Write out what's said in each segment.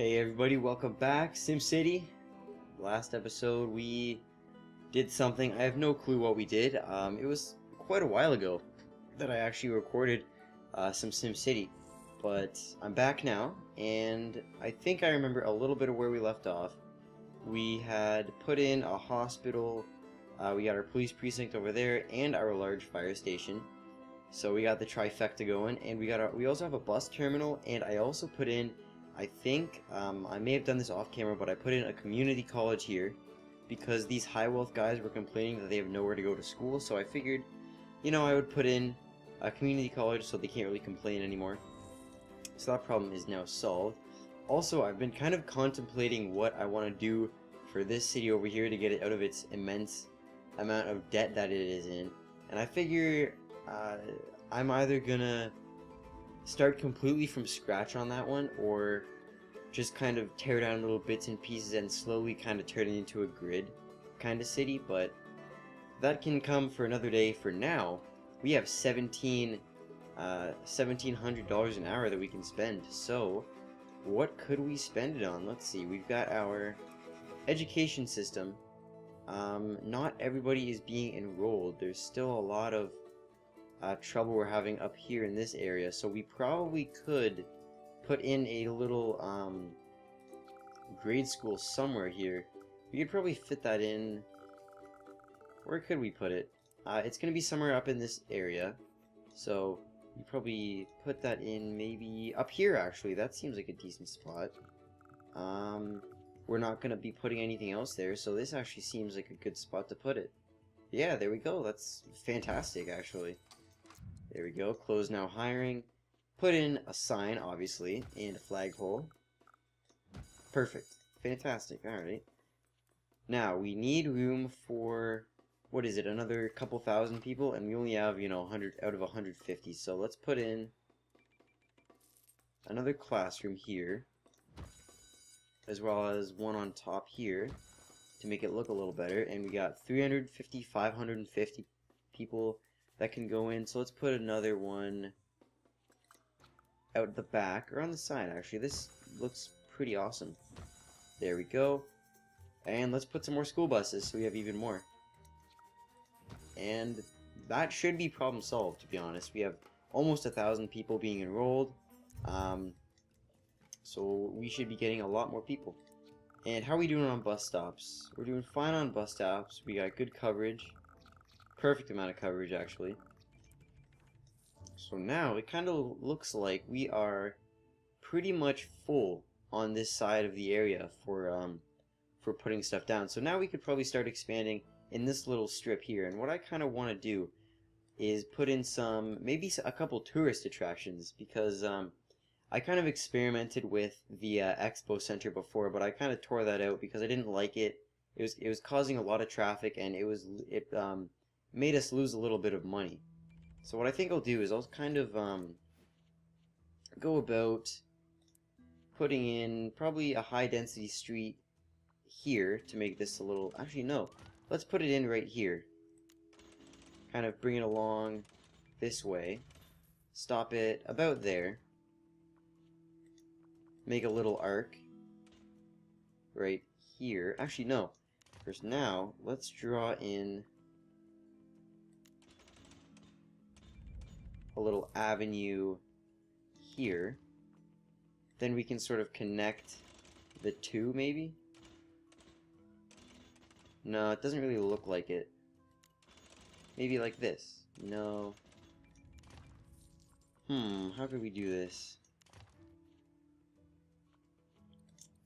Hey everybody, welcome back. SimCity. Last episode we did something. I have no clue what we did. It was quite a while ago that I actually recorded some SimCity. But I'm back now, and I think I remember a little bit of where we left off. We had put in a hospital, we got our police precinct over there, and our large fire station. So we got the trifecta going, and we also have a bus terminal, and I also put in, I think, I may have done this off camera, but I put in a community college here because these high wealth guys were complaining that they have nowhere to go to school, so I figured, I would put in a community college so they can't really complain anymore. So that problem is now solved. Also, I've been kind of contemplating what I want to do for this city over here to get it out of its immense amount of debt that it is in, and I figure I'm either gonna start completely from scratch on that one, or just kind of tear down little bits and pieces and slowly kind of turn it into a grid kind of city, but that can come for another day. For now, we have $1,700 an hour that we can spend, so what could we spend it on? Let's see, we've got our education system. Not everybody is being enrolled. There's still a lot of trouble we're having up here in this area, so we probably could put in a little grade school somewhere here. We could probably fit that in. Where could we put it? It's gonna be somewhere up in this area, so we probably put that in maybe up here. Actually, that seems like a decent spot. We're not gonna be putting anything else there, so this actually seems like a good spot to put it. Yeah, there we go. That's fantastic, actually. There we go. Close now hiring. Put in a sign, obviously, and a flagpole. Perfect. Fantastic. Alright. Now, we need room for, what is it, another couple thousand people, and we only have, 100 out of 150, so let's put in another classroom here, as well as one on top here, to make it look a little better, and we got 350, 550 people that can go in, so let's put another one out the back, or on the side actually. This looks pretty awesome. There we go. And let's put some more school buses so we have even more. And that should be problem solved, to be honest. We have almost 1,000 people being enrolled, so we should be getting a lot more people. And how are we doing on bus stops? We're doing fine on bus stops. We got good coverage. Perfect amount of coverage, actually. So now it kind of looks like we are pretty much full on this side of the area for putting stuff down. So now we could probably start expanding in this little strip here. And what I kind of want to do is put in maybe a couple tourist attractions, because I kind of experimented with the expo center before, but I kind of tore that out because I didn't like it. It was causing a lot of traffic, and it made us lose a little bit of money. So what I think I'll do is I'll kind of go about putting in probably a high density street here to make this a little, actually no, let's put it in right here. Kind of bring it along this way. Stop it about there. Make a little arc right here. Actually no. First now, let's draw in a little avenue here. Then we can sort of connect the two, maybe? No, it doesn't really look like it. Maybe like this. No. How could we do this?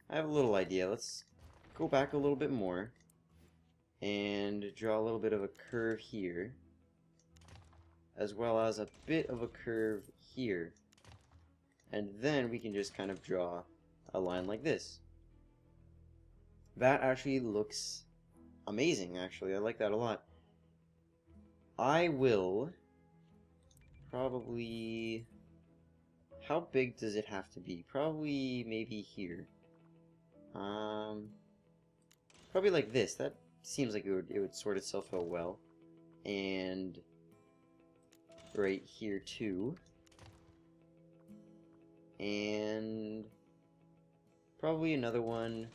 I have a little idea. Let's go back a little bit more and draw a little bit of a curve here, as well as a bit of a curve here. And then we can just kind of draw a line like this. That actually looks amazing, actually. I like that a lot. I will probably... How big does it have to be? Probably maybe here. Probably like this. That seems like it would sort itself out well. And right here too. And probably another one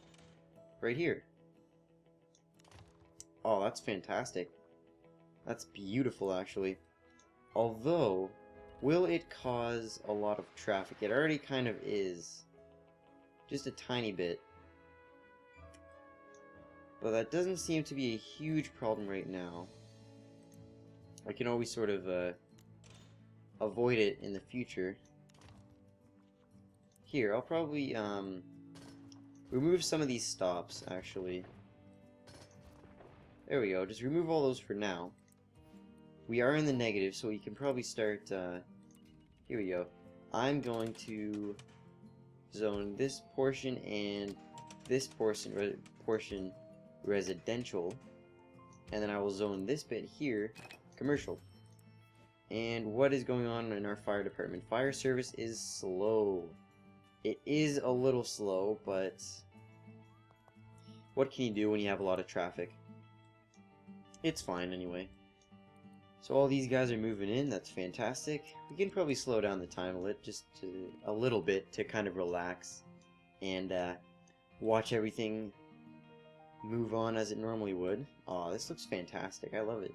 right here. Oh, that's fantastic. That's beautiful, actually. Although, will it cause a lot of traffic? It already kind of is. Just a tiny bit. But that doesn't seem to be a huge problem right now. I can always sort of avoid it in the future. Here, I'll probably remove some of these stops, actually. There we go, just remove all those for now. We are in the negative, so we can probably start, here we go. I'm going to zone this portion and this portion residential, and then I will zone this bit here commercial. And what is going on in our fire department? Fire service is slow. It is a little slow, but what can you do when you have a lot of traffic? It's fine anyway. So all these guys are moving in, that's fantastic. We can probably slow down the time a little bit to kind of relax and watch everything move on as it normally would. Aw, this looks fantastic. I love it.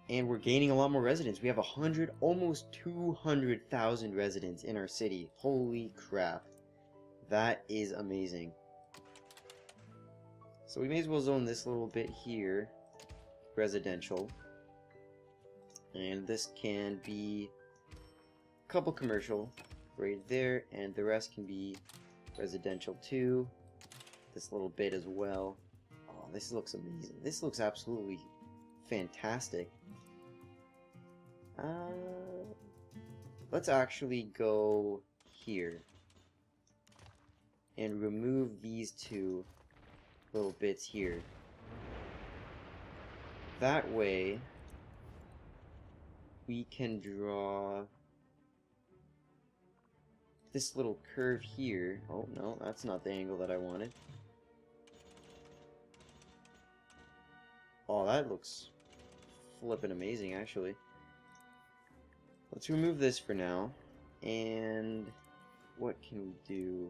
And we're gaining a lot more residents. We have 100, almost 200,000 residents in our city. Holy crap. That is amazing. So we may as well zone this little bit here residential. And this can be a couple commercial right there, and the rest can be residential too. This little bit as well. Oh, this looks amazing. This looks absolutely fantastic. Let's actually go here and remove these two little bits here. That way we can draw this little curve here. Oh no, that's not the angle that I wanted. Oh, that looks flippin' amazing, actually. Let's remove this for now. And what can we do?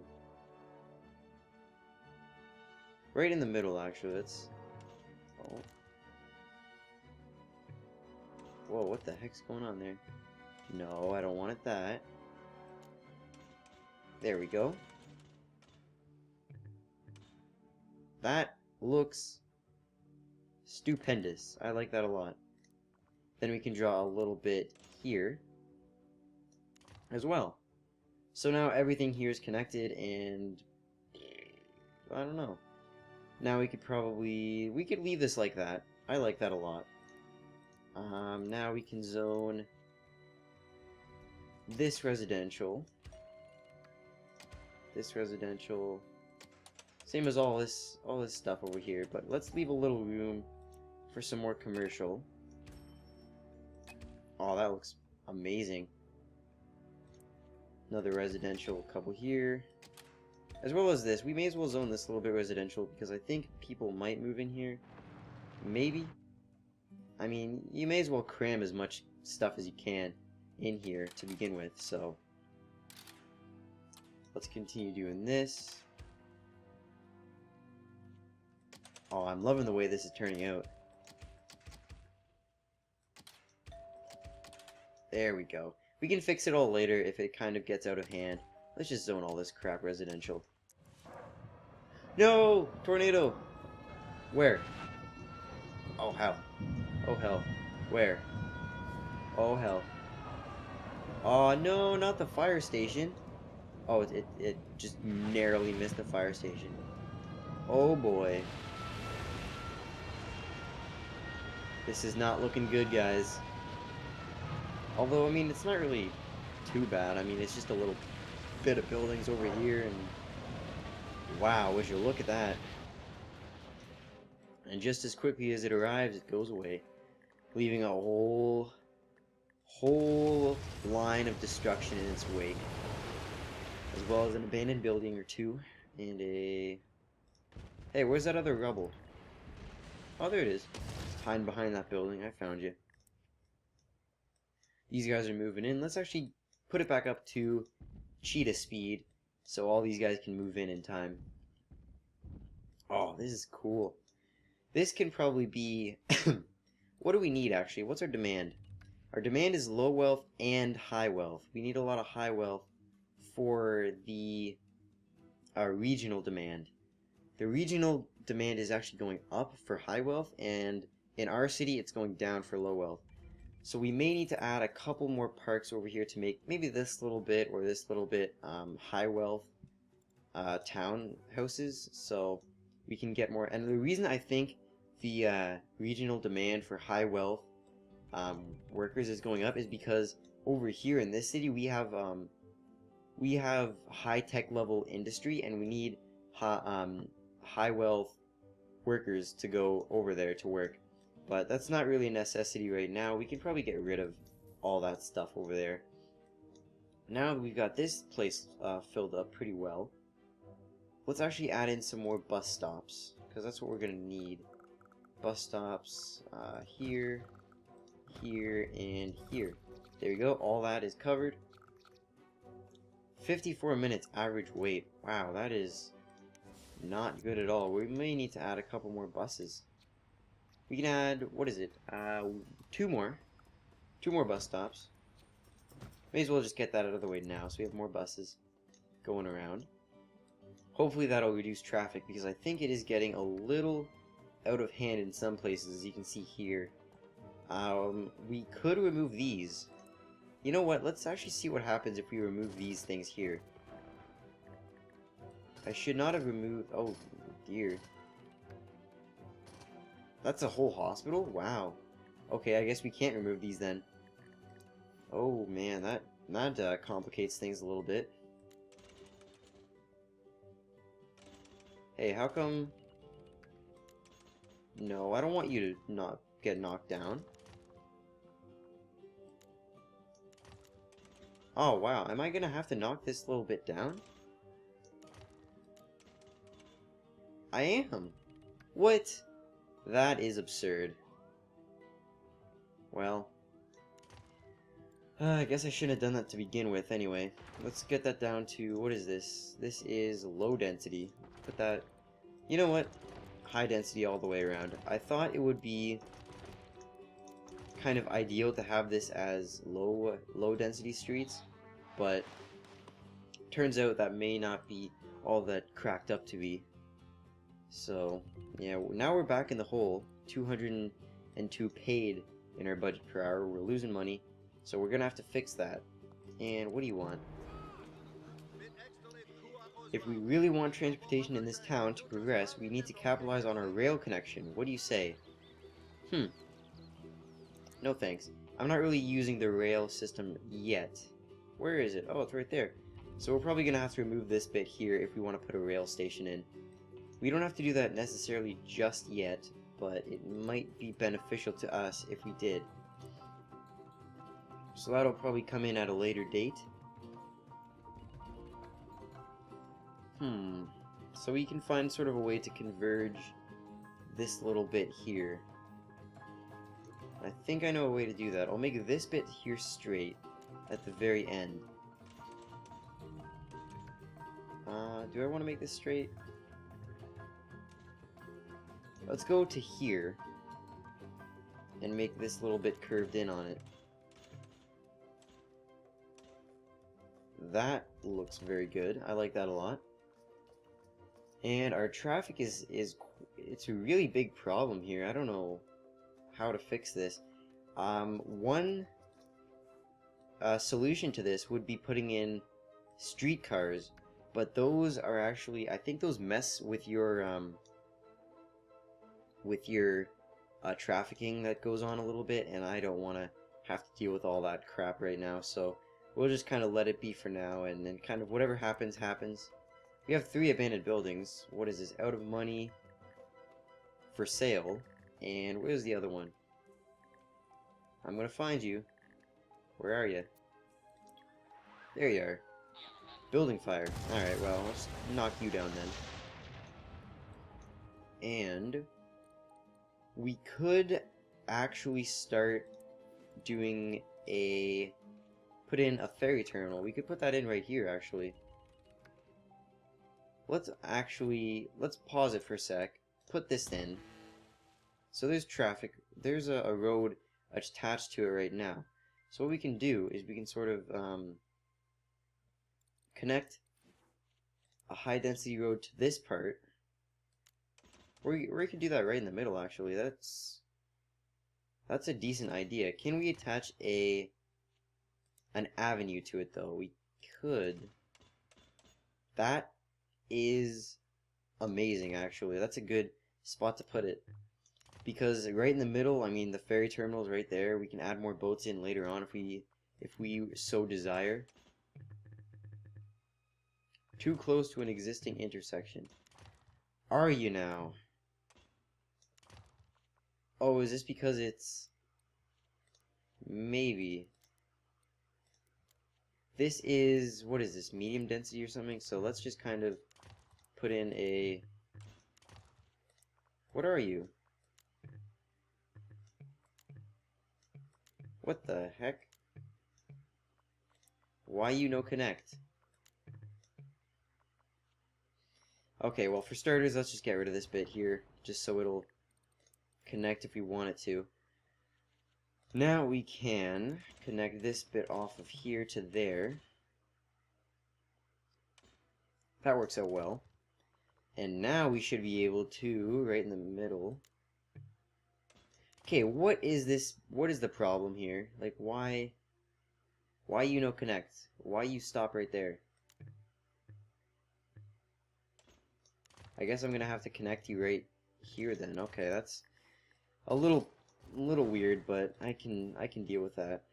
Right in the middle, actually. Let's... Oh. Whoa, what the heck's going on there? No, I don't want it that. There we go. That looks stupendous. I like that a lot. Then we can draw a little bit here as well. So now everything here is connected, and I don't know. Now we could leave this like that. I like that a lot. Now we can zone this residential. This residential. Same as all this stuff over here, but let's leave a little room for some more commercial. Oh, that looks amazing. Another residential couple here. As well as this. We may as well zone this a little bit residential because I think people might move in here. Maybe. I mean, you may as well cram as much stuff as you can in here to begin with, so let's continue doing this. Oh, I'm loving the way this is turning out. There we go. We can fix it all later if it kind of gets out of hand. Let's just zone all this crap residential. No! Tornado! Where? Oh, hell. Oh, hell. Where? Oh, hell. Oh, no, not the fire station. Oh, it just narrowly missed the fire station. Oh, boy. This is not looking good, guys. Although, I mean, it's not really too bad. I mean, it's just a little bit of buildings over here, and wow, would you look at that. And just as quickly as it arrives, it goes away, leaving a whole line of destruction in its wake, as well as an abandoned building or two, and a... Hey, where's that other rubble? Oh, there it is. It's hiding behind that building. I found you. These guys are moving in. Let's actually put it back up to cheetah speed so all these guys can move in time. Oh, this is cool. This can probably be... What do we need, actually? What's our demand? Our demand is low wealth and high wealth. We need a lot of high wealth for the regional demand. The regional demand is actually going up for high wealth, and in our city it's going down for low wealth. So we may need to add a couple more parks over here to make maybe this little bit or this little bit high wealth town houses, so we can get more. And the reason I think the regional demand for high wealth workers is going up is because over here in this city we have high tech level industry, and we need high wealth workers to go over there to work. But that's not really a necessity right now. We can probably get rid of all that stuff over there. Now that we've got this place filled up pretty well, let's actually add in some more bus stops, because that's what we're going to need. Bus stops here, here, and here. There you go. All that is covered. 54 minutes average wait. Wow, that is not good at all. We may need to add a couple more buses. We can add, what is it? Two more bus stops. May as well just get that out of the way now, so we have more buses going around. Hopefully that'll reduce traffic, because I think it is getting a little out of hand in some places, as you can see here. We could remove these. You know what? Let's actually see what happens if we remove these things here. I should not have removed... Oh, dear. That's a whole hospital? Wow. Okay, I guess we can't remove these then. Oh, man, that complicates things a little bit. Hey, how come... No, I don't want you to not get knocked down. Oh, wow. Am I gonna have to knock this little bit down? I am. What? That is absurd. Well, I guess I shouldn't have done that to begin with anyway. Let's get that down to, what is this? This is low density. Put that... You know what? High density all the way around. I thought it would be kind of ideal to have this as low density streets, but turns out that may not be all that cracked up to be. So yeah, now we're back in the hole. 202 paid in our budget per hour. We're losing money, so we're gonna have to fix that. And what do you want? If we really want transportation in this town to progress, we need to capitalize on our rail connection. What do you say? No thanks. I'm not really using the rail system yet. Where is it? Oh, it's right there. So we're probably gonna have to remove this bit here if we want to put a rail station in. We don't have to do that necessarily just yet, but it might be beneficial to us if we did. So that'll probably come in at a later date. So we can find sort of a way to converge this little bit here. I think I know a way to do that. I'll make this bit here straight at the very end. Do I want to make this straight? Let's go to here and make this little bit curved in on it. That looks very good. I like that a lot. And our traffic is it's a really big problem here. I don't know how to fix this. One solution to this would be putting in streetcars, but those are actually, I think those mess with your trafficking that goes on a little bit, and I don't want to have to deal with all that crap right now, so we'll just kind of let it be for now, and then kind of whatever happens, happens. We have 3 abandoned buildings. What is this? Out of money, for sale, and where's the other one? I'm gonna find you. Where are you? There you are. Building fire. Alright, well, let's knock you down then. And we could actually start doing put in a ferry terminal. We could put that in right here, actually. let's pause it for a sec. Put this in. So there's traffic. There's a road attached to it right now. So what we can do is we can sort of connect a high density road to this part. Or you could do that right in the middle, actually. That's a decent idea. Can we attach an avenue to it, though? We could. That is amazing, actually. That's a good spot to put it. Because right in the middle, I mean, the ferry terminal is right there. We can add more boats in later on if we so desire. Too close to an existing intersection. Are you now? Oh, is this because it's... Maybe. This is... What is this? Medium density or something? So let's just kind of put in a... What are you? What the heck? Why you no connect? Okay, well, for starters, let's just get rid of this bit here, just so it'll connect if we want it to. Now we can connect this bit off of here to there. That works out well. And now we should be able to, right in the middle. Okay, what is this? What is the problem here? Like, why you no connect? Why you stop right there? I guess I'm gonna have to connect you right here then. Okay, that's a little weird, but I can deal with that.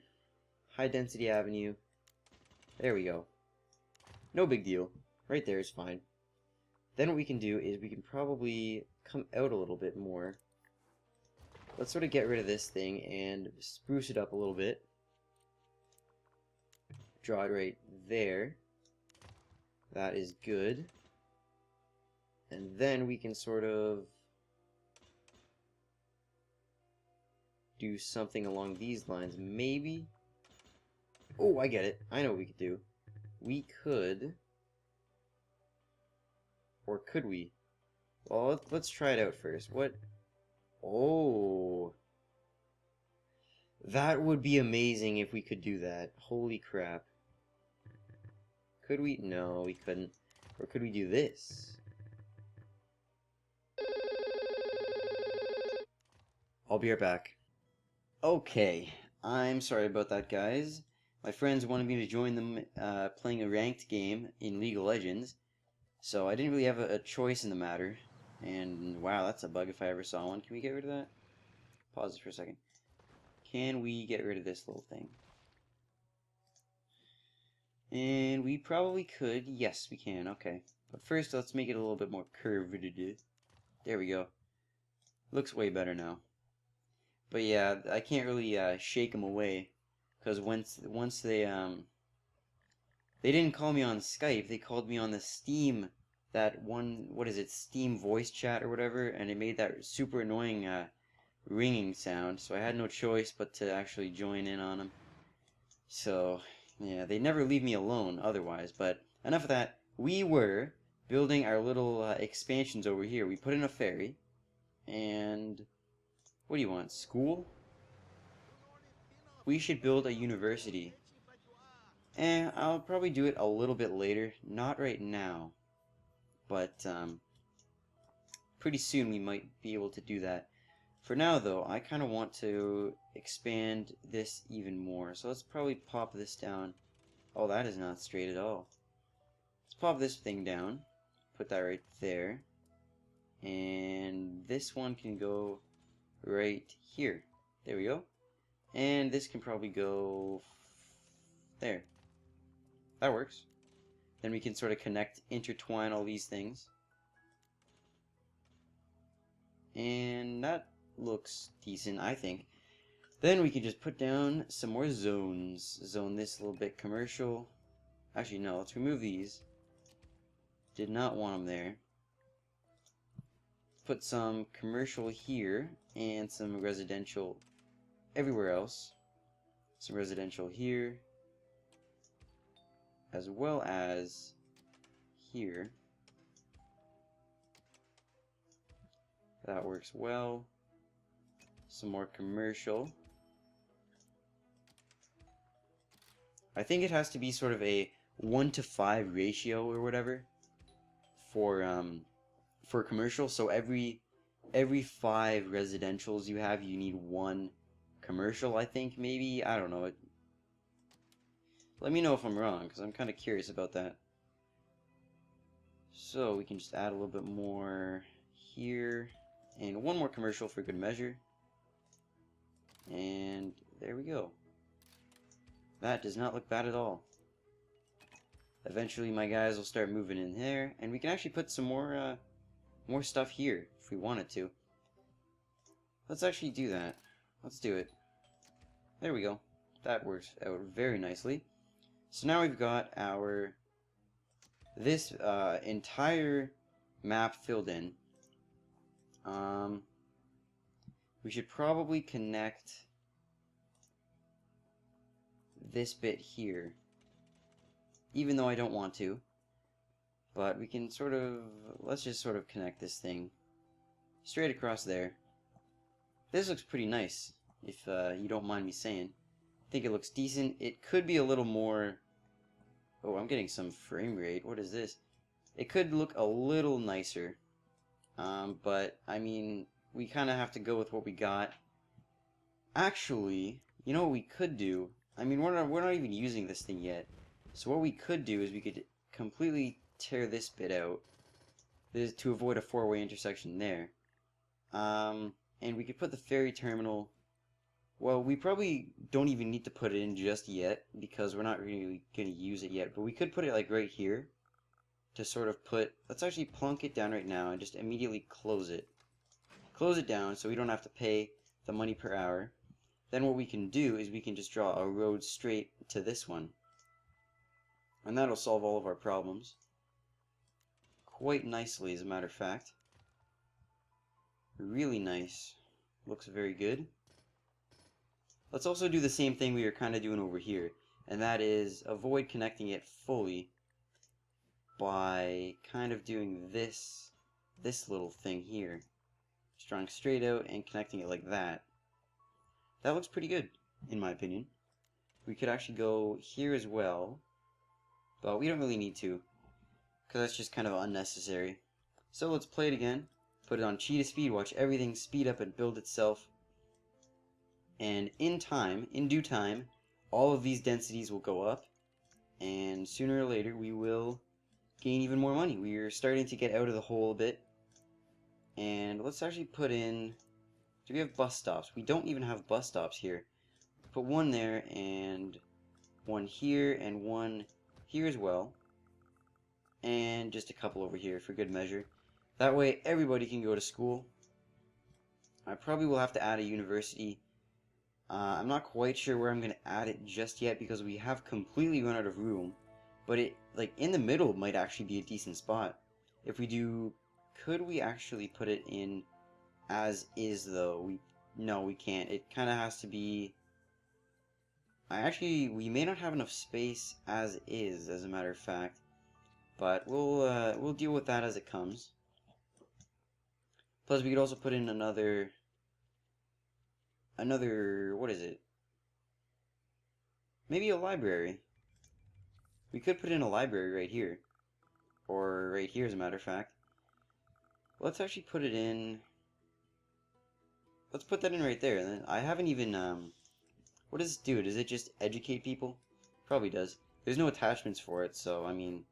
High density avenue. There we go. No big deal. Right there is fine. Then what we can do is we can probably come out a little bit more. Let's sort of get rid of this thing and spruce it up a little bit. Draw it right there. That is good. And then we can sort of do something along these lines. Maybe? Oh, I get it. I know what we could do. We could... Or could we? Well, let's try it out first. What? Oh. That would be amazing if we could do that. Holy crap. Could we? No, we couldn't. Or could we do this? I'll be right back. Okay. I'm sorry about that, guys. My friends wanted me to join them playing a ranked game in League of Legends. So I didn't really have a choice in the matter. And wow, that's a bug if I ever saw one. Can we get rid of that? Pause it for a second. Can we get rid of this little thing? And we probably could. Yes, we can. Okay. But first, let's make it a little bit more curved. There we go. Looks way better now. But yeah, I can't really shake them away. Because once they didn't call me on Skype, they called me on the Steam, that one, what is it, Steam voice chat or whatever, and it made that super annoying ringing sound, so I had no choice but to actually join in on them. So, yeah, they never leave me alone otherwise, but enough of that. We were building our little expansions over here. We put in a ferry, and what do you want, school? We should build a university. I'll probably do it a little bit later. Not right now. But, pretty soon we might be able to do that. For now, though, I kind of want to expand this even more. So let's probably pop this down. Oh, that is not straight at all. Let's pop this thing down. Put that right there. And this one can go right here. There we go. And this can probably go there. That works. Then we can sort of connect, intertwine all these things. And that looks decent, I think. Then we can just put down some more zones. Zone this a little bit commercial. Actually, no, let's remove these. Did not want them there. Put some commercial here and some residential everywhere else. Some residential here, as well as here. That works well. Some more commercial. I think it has to be sort of a 1-to-5 ratio or whatever for commercial. So every 5 residentials you have, you need 1 commercial, I think, maybe. I don't know. Let me know if I'm wrong, because I'm kind of curious about that. So we can just add a little bit more here, and 1 more commercial for good measure. And there we go. That does not look bad at all. Eventually my guys will start moving in there, and we can actually put some more stuff here if we wanted to. Let's actually do that. Let's do it. There we go. That works out very nicely. So now we've got this entire map filled in. We should probably connect this bit here, even though I don't want to, but we can let's just sort of connect this thing straight across there. This looks pretty nice, if you don't mind me saying. I think it looks decent. It could be a little more... Oh, I'm getting some frame rate. What is this? It could look a little nicer, but I mean, we kind of have to go with what we got. Actually, you know what we could do? I mean, we're not even using this thing yet. So what we could do is we could completely tear this bit out. This is to avoid a 4-way intersection there. And we could put the ferry terminal... Well, we probably don't even need to put it in just yet, because we're not really going to use it yet. But we could put it like right here, to sort of put... Let's actually plunk it down right now and just immediately close it. Close it down so we don't have to pay the money per hour. Then what we can do is we can just draw a road straight to this one. And that'll solve all of our problems. Quite nicely, as a matter of fact. Really nice. Looks very good. Let's also do the same thing we were kind of doing over here. And that is avoid connecting it fully by kind of doing this little thing here. Just drawing straight out and connecting it like that. That looks pretty good, in my opinion. We could actually go here as well, but we don't really need to, because that's just kind of unnecessary. So let's play it again, put it on cheetah speed, watch everything speed up and build itself, and in due time, all of these densities will go up, and sooner or later we will gain even more money. We are starting to get out of the hole a bit, and let's actually put in... Do we have bus stops? We don't even have bus stops here. Put 1 there, and 1 here, and 1 here as well. And just a couple over here for good measure. That way everybody can go to school. I probably will have to add a university. I'm not quite sure where I'm going to add it just yet, because we have completely run out of room. But it, like, in the middle might actually be a decent spot. If we do... Could we actually put it in... as is, though? No, we can't. It kind of has to be... we may not have enough space as is, as a matter of fact. But we'll deal with that as it comes. Plus, we could also put in another, what is it? Maybe a library. We could put in a library right here. Or right here, as a matter of fact. Let's actually put it in... Let's put that in right there. And then I haven't even, what does it do? Does it just educate people? Probably does. There's no attachments for it, so, I mean...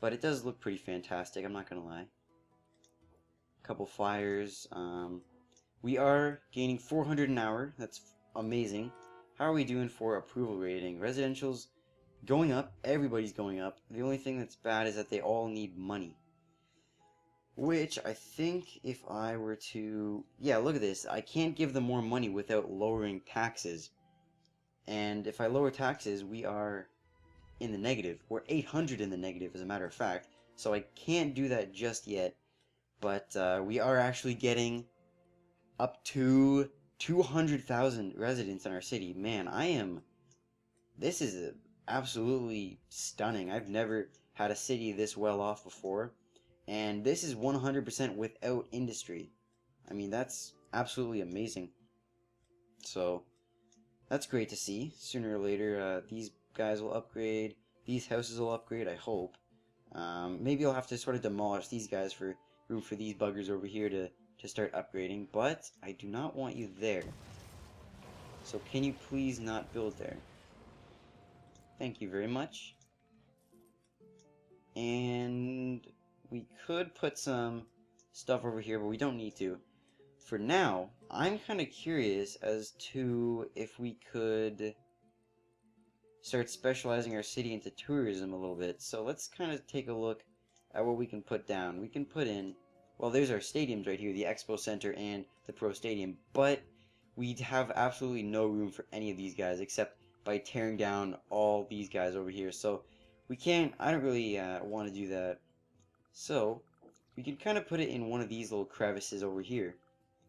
But it does look pretty fantastic, I'm not gonna lie. Couple flyers. We are gaining 400 an hour. That's amazing. How are we doing for approval rating? Residential's going up. Everybody's going up. The only thing that's bad is that they all need money. Which, I think if I were to... Yeah, look at this. I can't give them more money without lowering taxes. And if I lower taxes, we are in the negative. We're 800 in the negative, as a matter of fact. So I can't do that just yet. But we are actually getting up to 200,000 residents in our city. Man, this is absolutely stunning. I've never had a city this well off before. And this is 100% without industry. I mean, that's absolutely amazing. So, that's great to see. Sooner or later, these guys will upgrade. These houses will upgrade, I hope. Maybe I'll have to sort of demolish these guys for room for these buggers over here to start upgrading. But I do not want you there. So can you please not build there? Thank you very much. And we could put some stuff over here, but we don't need to. For now, I'm kind of curious as to if we could start specializing our city into tourism a little bit. So let's kind of take a look at what we can put down. We can put in, well, there's our stadiums right here, the Expo Center and the Pro Stadium, but we have absolutely no room for any of these guys except by tearing down all these guys over here. So we can't, I don't really want to do that. So we can kind of put it in one of these little crevices over here.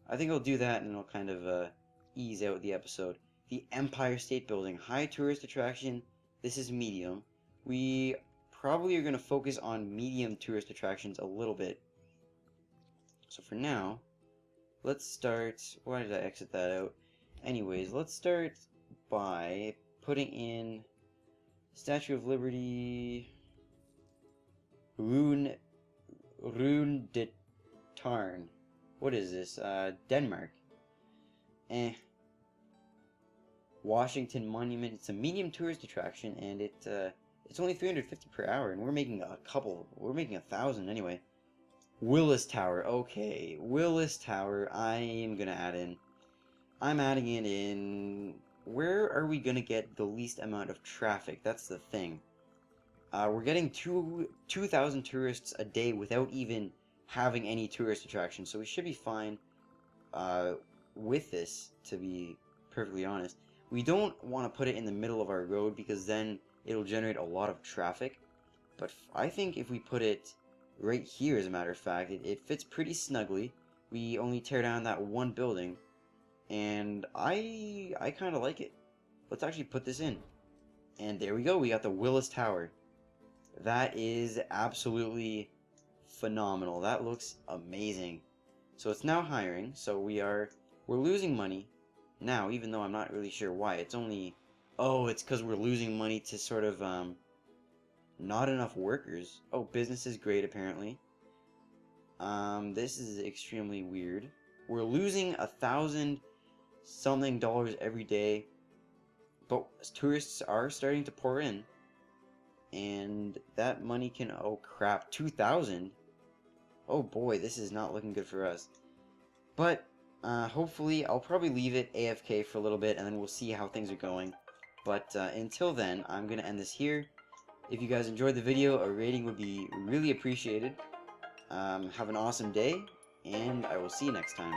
I think I'll do that and it'll kind of ease out the episode. The Empire State Building, high tourist attraction. This is medium. We probably are going to focus on medium tourist attractions a little bit. So for now, let's start. Why did I exit that out? Anyways, let's start by putting in Statue of Liberty, Rune de Tarn. What is this? Denmark. Washington Monument. It's a medium tourist attraction, and it's only 350 per hour, and we're making a couple. We're making 1,000 anyway. Willis Tower. Okay, Willis Tower. I am gonna add in. I'm adding it in. Where are we gonna get the least amount of traffic? That's the thing. We're getting 2,000 tourists a day without even having any tourist attractions, so we should be fine with this, to be perfectly honest. We don't want to put it in the middle of our road because then it'll generate a lot of traffic, but I think if we put it right here, as a matter of fact, it fits pretty snugly. We only tear down that one building, and I kind of like it. Let's actually put this in. And there we go, we got the Willis Tower. That is absolutely phenomenal. That looks amazing. So it's now hiring, so we're losing money now, even though I'm not really sure why. It's only, oh, it's because we're losing money to sort of, not enough workers. Oh, business is great, apparently. This is extremely weird. We're losing 1,000 something dollars every day, but tourists are starting to pour in, and that money can, oh crap, 2,000? Oh boy, this is not looking good for us. But hopefully I'll probably leave it AFK for a little bit, and then we'll see how things are going. But until then, I'm gonna end this here. If you guys enjoyed the video, a rating would be really appreciated. Have an awesome day, and I will see you next time.